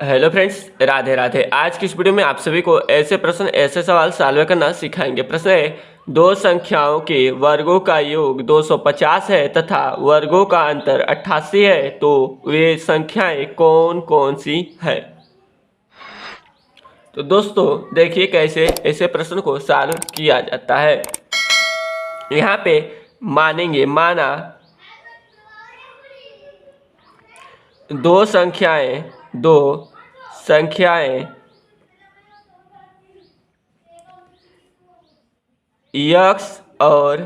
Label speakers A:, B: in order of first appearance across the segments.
A: Hello friends, Radhe Radhe. आज की इस वीडियो में आप सभी को ऐसे प्रश्न ऐसे सवाल सॉल्व करना सिखाएंगे। प्रश्न है, दो संख्याओं के वर्गों का योग 250 है तथा वर्गों का अंतर 88 है, तो वे संख्याएं कौन कौन सी है। तो दोस्तों देखिए कैसे ऐसे प्रश्न को सॉल्व किया जाता है। यहाँ पे माना दो संख्याएं x और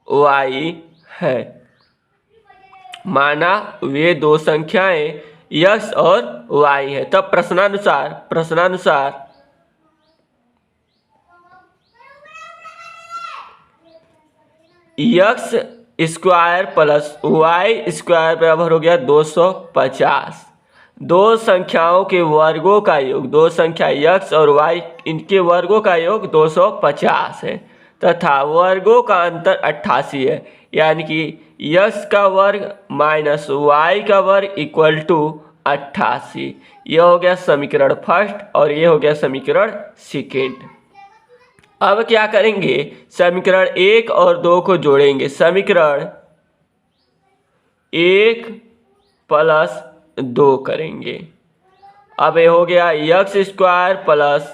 A: y है। माना वे दो संख्याएं x और y है। तब प्रश्नानुसार x square plus y square बराबर हो गया 250। दो संख्याओं के वर्गों का योग, दो संख्या x और y, इनके वर्गों का योग 250 है तथा वर्गों का अंतर 88 है। यानी कि x का वर्ग माइनस y का वर्ग इक्वल टू 88। यह हो गया समीकरण फर्स्ट और ये हो गया समीकरण सेकेंड। अब क्या करेंगे, समीकरण 1 और 2 को जोड़ेंगे। समीकरण 1 प्लस 2 करेंगे। अब ये हो गया x square plus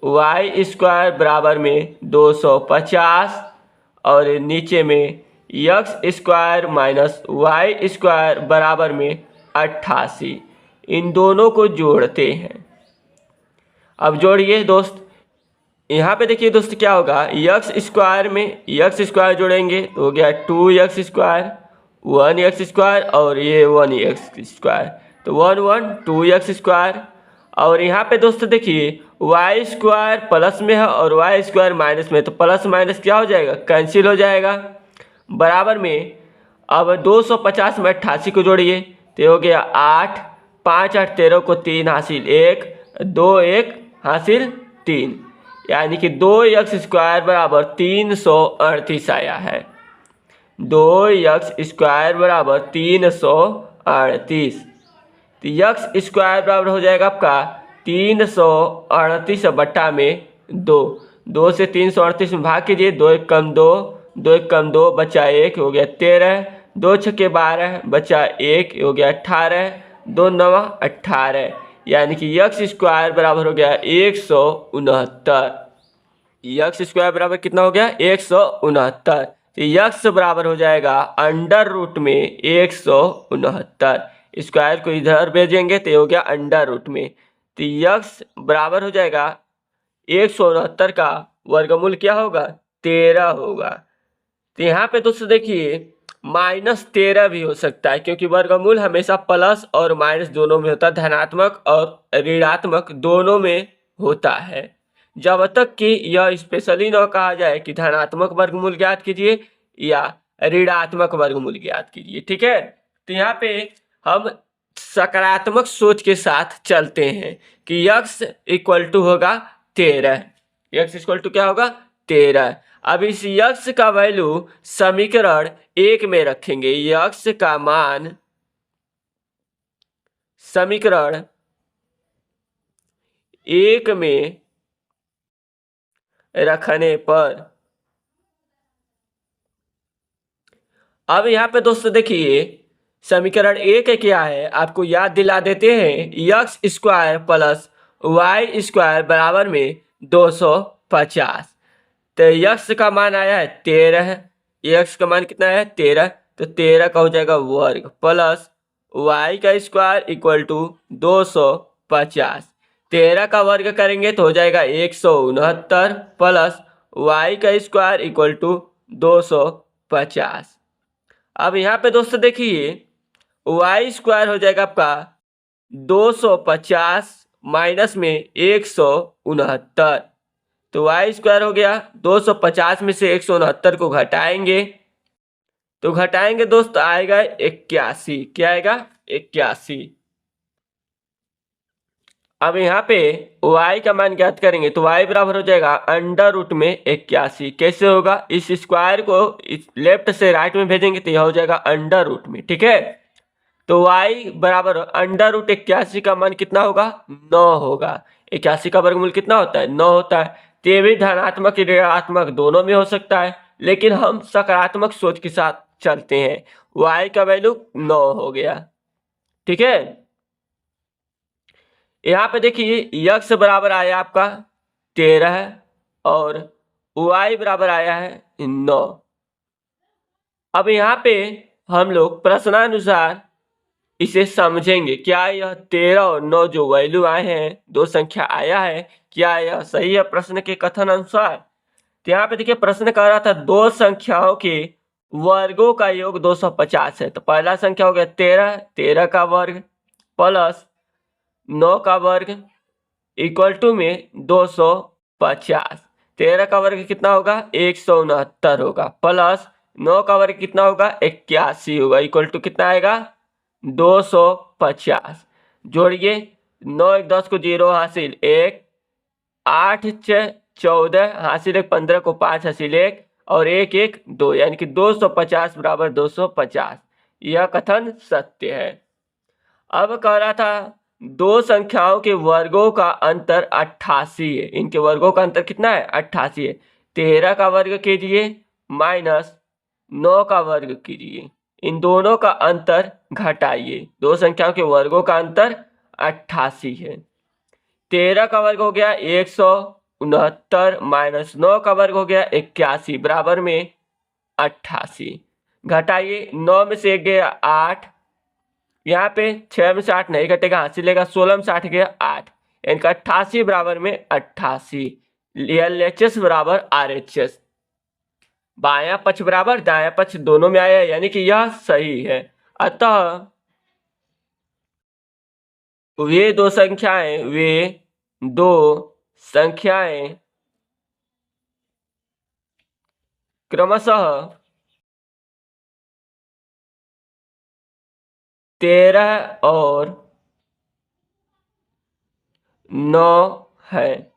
A: y square बराबर में 250 और नीचे में x square minus y square बराबर में 88। इन दोनों को जोड़ते हैं। अब जोड़िए दोस्त। यहाँ पे देखिए दोस्त क्या होगा, x स्क्वायर में x स्क्वायर जोड़ेंगे तो हो गया 2x स्क्वायर, 1x स्क्वायर और ये 1x स्क्वायर, तो 2x स्क्वायर। और यहाँ पे दोस्त देखिए y स्क्वायर प्लस में है और y स्क्वायर माइनस में, तो प्लस माइनस क्या हो जाएगा, कैंसिल हो जाएगा। बराबर में अब 250 में 88 को जोड़िए तो हो गया 8, 5 8 13 को 3 हासिल 1, 2 1 हासिल 3, यानी कि 2x स्क्वायर बराबर 338 आया है। 2x स्क्वायर बराबर 338, तो x स्क्वायर बराबर हो जाएगा आपका 338 बट्टा में 2। 2 से 338 में भाग कीजिए, 2 1 कम 2, 2 1 कम 2 बचा 1 हो गया 13, 2 छक्के 12 बचा 1 हो गया 18, 2 9 18, यानी कि x स्क्वायर बराबर हो गया 169। x स्क्वायर बराबर कितना हो गया, 169। तो x बराबर हो जाएगा अंडर रूट में 169। स्क्वायर को इधर भेजेंगे तो हो गया अंडर रूट में, तो x बराबर हो जाएगा 169 का वर्गमूल क्या होगा, 13 होगा। तो यहाँ पे दोस्तों देखिए -13 भी हो सकता है, क्योंकि वर्गमूल हमेशा प्लस और माइनस दोनों में होता है, धनात्मक और ऋणात्मक दोनों में होता है। जब तक कि यह स्पेशली न कहा जाए कि धनात्मक वर्गमूल ज्ञात कीजिए या ऋणात्मक वर्गमूल ज्ञात कीजिए, ठीक है। तो यहाँ पे हम सकारात्मक सोच के साथ चलते हैं कि x इक्वल टू होगा 13। x इक्वल टू क्या होगा, 13। अब इस x का वैल्यू समीकरण 1 में रखेंगे। x का मान समीकरण 1 में रखने पर अब यहाँ पे दोस्तों देखिए समीकरण 1 क्या है, आपको याद दिला देते हैं। x square plus y square बराबर में 250। तो x का मान आया है 13, x का मान कितना है 13, तो 13 का हो जाएगा वर्ग प्लस y का स्क्वायर इक्वल टू 250। 13 का वर्ग करेंगे तो हो जाएगा 169 प्लस y का स्क्वायर इक्वल टू 250। अब यहाँ पे दोस्तों देखिए y स्क्वायर हो जाएगा आपका 250 माइनस में 169, तो y स्क्वायर हो गया 250 में से 169 को घटाएंगे तो घटाएंगे दोस्त आएगा 81। क्या आएगा, 81। अब यहाँ पे y का मान ज्ञात करेंगे तो y बराबर हो जाएगा अंडर रूट में 81। कैसे होगा, इस स्क्वायर को इस लेफ्ट से राइट में भेजेंगे तो यह हो जाएगा अंडर रूट में, ठीक है। तो y बराबर अंडर रूट 81 का मान कितना होगा? 9 होगा। 81 का वर्गमूल कितना होता है? 9 होता है। तो ये भी धनात्मक ऋणात्मक दोनों में हो सकता है, लेकिन हम सकारात्मक सोच के साथ चलते हैं। y का वैल्यू 9 हो गया। ठीक है, यहाँ पे देखिए x बराबर आया आपका 13 और y बराबर आया है 9। अब यहाँ पे हम लोग प्रश्नानुसार इसे समझेंगे। क्या यह 13 और 9 जो वैल्यू आए हैं, दो संख्या आया है, क्या यह सही है प्रश्न के कथन अनुसार? तो यहाँ पे देखिए प्रश्न कह रहा था दो संख्याओं के वर्गों का योग 250 है। तो पहला संख्या हो गया 13, 13 का वर्ग प्लस 9 का वर्ग इक्वल टू में 250। 13 का वर्ग कितना होगा? 169 होगा, प्लस 9 का वर्ग कितना होगा? 81 होगा, इक्वल टू कितना आएगा? 250। जोड़िए 9 1 10 को 0 हासिल 1, 8 6 14 हासिल 1, 15 को 5 हासिल 1 और 1 1 2, यानी कि 250 बराबर 250। यह कथन सत्य है। अब कह रहा था दो संख्याओं के वर्गों का अंतर 88 है। इनके वर्गों का अंतर कितना है? 88 है। 13 का वर्ग कीजिए माइनस 9 का वर्ग कीजिए, इन दोनों का अंतर घटाइए। दो संख्याओं के वर्गों का अंतर 88 है। 13 का वर्ग हो गया 169 माइनस 9 का वर्ग हो गया 81 बराबर में 88। घटाइए, 9 में से 1 गया 8, यहाँ पे 6 में से 8 नहीं घटेगा, हासिल लेगा 16 में से 8 गया 8, इनका 88 बराबर में 88। LHS बराबर RHS, बायां पक्ष बराबर दायां पक्ष दोनों में आया, यानी कि यह सही है। अतः वे दो संख्याएं क्रमशः 13 और 9 है।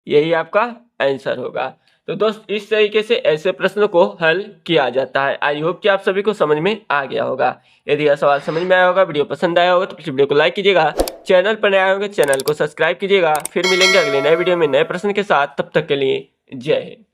A: यही आपका आंसर होगा। तो दोस्त इस तरीके से ऐसे प्रश्न को हल किया जाता है। आई होप कि आप सभी को समझ में आ गया होगा। यदि यह सवाल समझ में आया होगा, वीडियो पसंद आया होगा तो प्लीज वीडियो को लाइक कीजिएगा। चैनल पर नए आए होंगे चैनल को सब्सक्राइब कीजिएगा। फिर मिलेंगे अगले नए वीडियो में नए प्रश्न के साथ। तब तक के लिए जय हिंद।